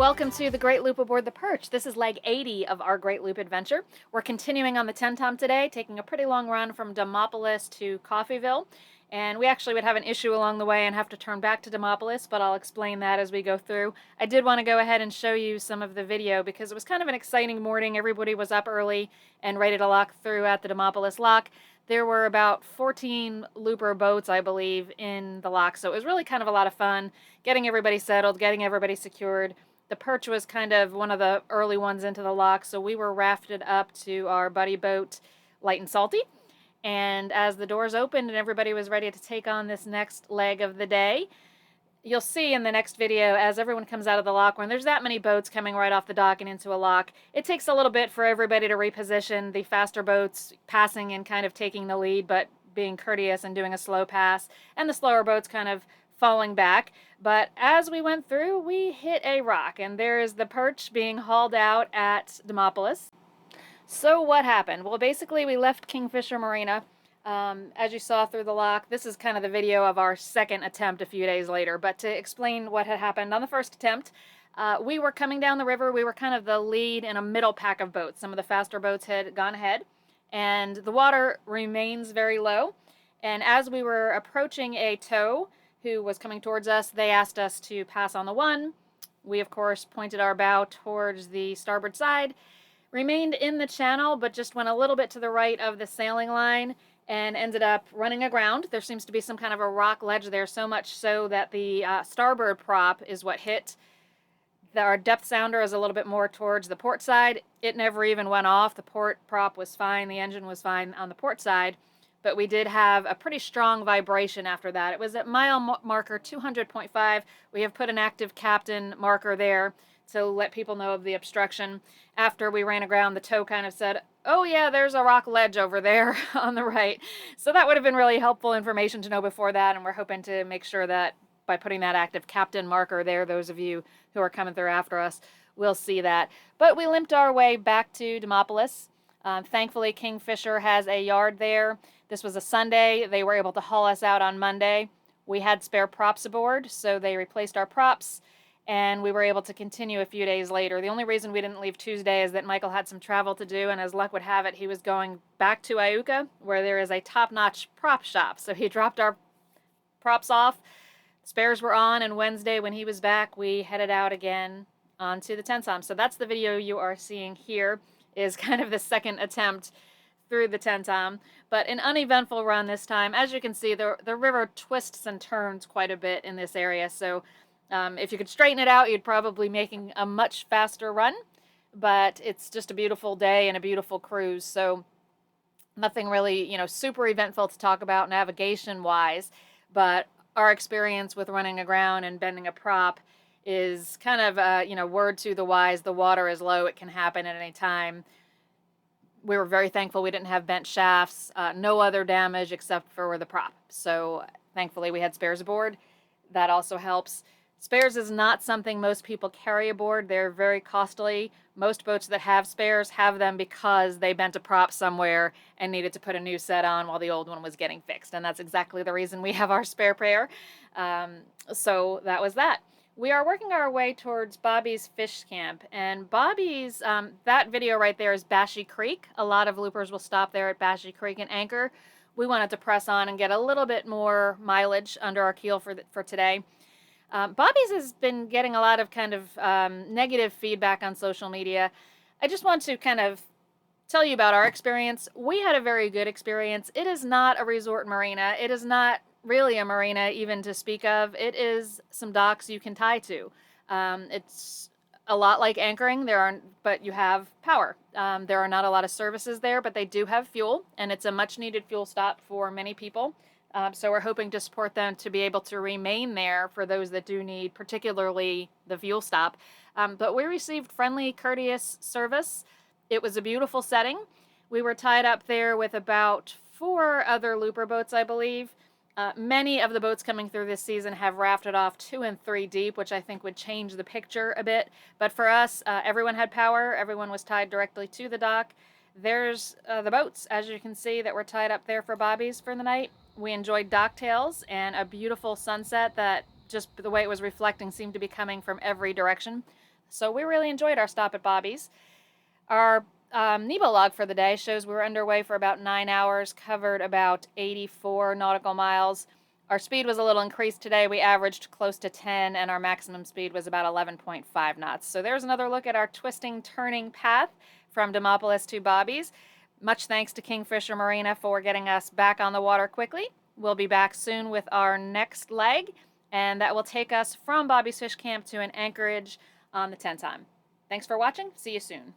Welcome to the Great Loop aboard the Perch. This is leg 80 of our Great Loop adventure. We're continuing on the 10-tom today, taking a pretty long run from Demopolis to Coffeeville. And we actually would have an issue along the way and have to turn back to Demopolis, but I'll explain that as we go through. I did want to go ahead and show you some of the video because it was kind of an exciting morning. Everybody was up early and ready to lock through at the Demopolis lock. There were about 14 looper boats, I believe, in the lock, so it was really kind of a lot of fun getting everybody settled, getting everybody secured. The Perch was kind of one of the early ones into the lock, so we were rafted up to our buddy boat, Light and Salty. And as the doors opened and everybody was ready to take on this next leg of the day, you'll see in the next video, as everyone comes out of the lock, when there's that many boats coming right off the dock and into a lock, it takes a little bit for everybody to reposition, the faster boats passing and kind of taking the lead, but being courteous and doing a slow pass, and the slower boats kind of falling back. But as we went through, we hit a rock, and there is the Perch being hauled out at Demopolis. So what happened? Well, basically we left Kingfisher Marina. As you saw through the lock, this is kind of the video of our second attempt a few days later. But to explain what had happened on the first attempt, we were coming down the river. We were kind of the lead in a middle pack of boats. Some of the faster boats had gone ahead, and the water remains very low. And as we were approaching a tow who was coming towards us, they asked us to pass on the one. We, of course, pointed our bow towards the starboard side, remained in the channel, but just went a little bit to the right of the sailing line and ended up running aground. There seems to be some kind of a rock ledge there, so much so that the starboard prop is what hit. Our depth sounder is a little bit more towards the port side. It never even went off. The port prop was fine. The engine was fine on the port side. But we did have a pretty strong vibration after that. It was at mile marker 200.5. We have put an active captain marker there to let people know of the obstruction. After we ran aground, the tow kind of said, oh yeah, there's a rock ledge over there on the right. So that would have been really helpful information to know before that, and we're hoping to make sure that by putting that active captain marker there, those of you who are coming through after us will see that. But we limped our way back to Demopolis. Thankfully, Kingfisher has a yard there. This was a Sunday. They were able to haul us out on Monday. We had spare props aboard, so they replaced our props, and we were able to continue a few days later. The only reason we didn't leave Tuesday is that Michael had some travel to do, and as luck would have it, he was going back to Iuka, where there is a top-notch prop shop. So he dropped our props off. Spares were on, and Wednesday when he was back, we headed out again onto the 10-tom. So that's the video you are seeing here, is kind of the second attempt through the 10-tom, but an uneventful run this time. As you can see, the river twists and turns quite a bit in this area, so if you could straighten it out, you'd probably be making a much faster run, but it's just a beautiful day and a beautiful cruise, so nothing really, super eventful to talk about navigation-wise, but our experience with running aground and bending a prop is kind of, word to the wise. The water is low. It can happen at any time. We were very thankful we didn't have bent shafts, no other damage except for the prop. So thankfully we had spares aboard. That also helps. Spares is not something most people carry aboard. They're very costly. Most boats that have spares have them because they bent a prop somewhere and needed to put a new set on while the old one was getting fixed. And that's exactly the reason we have our spare pair. So that was that. We are working our way towards Bobby's Fish Camp, and Bobby's, that video right there is Bashy Creek. A lot of loopers will stop there at Bashy Creek and anchor. We wanted to press on and get a little bit more mileage under our keel for today. Bobby's has been getting a lot of kind of negative feedback on social media. I just want to kind of tell you about our experience. We had a very good experience. It is not a resort marina. It is not really a marina even to speak of. It is some docks you can tie to. It's a lot like anchoring, but you have power. There are not a lot of services there, but they do have fuel, and it's a much needed fuel stop for many people. So we're hoping to support them to be able to remain there for those that do need, particularly the fuel stop. But we received friendly, courteous service. It was a beautiful setting. We were tied up there with about 4 other looper boats, I believe. Many of the boats coming through this season have rafted off 2 and 3 deep, which I think would change the picture a bit. But for us, everyone had power. Everyone was tied directly to the dock. There's the boats, as you can see, that were tied up there for Bobby's for the night. We enjoyed docktails and a beautiful sunset that just the way it was reflecting seemed to be coming from every direction. So we really enjoyed our stop at Bobby's. Our Nebo log for the day shows we were underway for about 9 hours, covered about 84 nautical miles. Our speed was a little increased today. We averaged close to 10, and our maximum speed was about 11.5 knots. So there's another look at our twisting, turning path from Demopolis to Bobby's. Much thanks to Kingfisher Marina for getting us back on the water quickly. We'll be back soon with our next leg, and that will take us from Bobby's Fish Camp to an anchorage on the 10 time. Thanks for watching. See you soon.